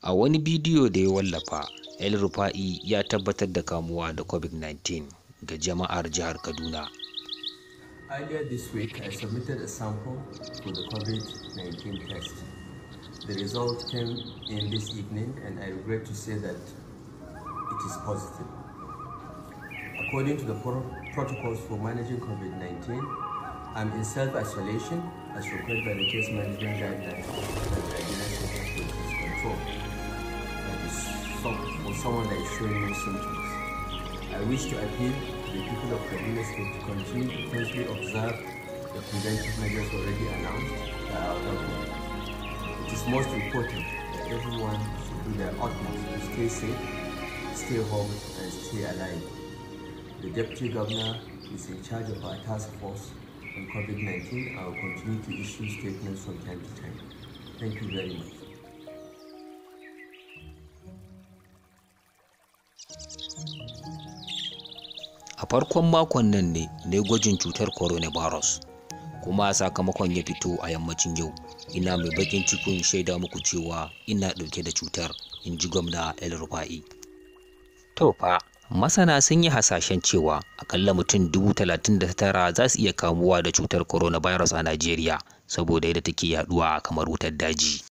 A wani bidiyo da ya wallafa, El-Rufa'i ya tabbatar da kamuwa da COVID-19 ga jama'ar jihar Kaduna. Earlier this week, I submitted a sample for the COVID-19 test. The result came in this evening, and I regret to say that it is positive. According to the protocols for managing COVID-19, I'm in self-isolation as required by the case management guidelines and guidelines for disease control. That is for someone that is showing no symptoms. I wish to appeal to the people of Kalli State to continue to closely observe the preventive measures already announced by our government. It is most important that everyone should do their utmost to stay safe, stay home, and stay alive. The Deputy Governor is in charge of our task force on COVID-19. I will continue to issue statements from time to time. Thank you very much. A farkon makon nan ne gwajin cutar coronavirus, kuma sakamakon ya fito a yammacin yau. Ina mai bakin cikin shaida muku cewa ina ɗauke da cutar, in ji Gwamna El-Rufa'i. To fa, masana sun yi hasashen cewa akalla mutum 39,000 za su iya kamuwa da cutar coronavirus a Najeriya saboda yadda take yaduwa kamar wutar daji.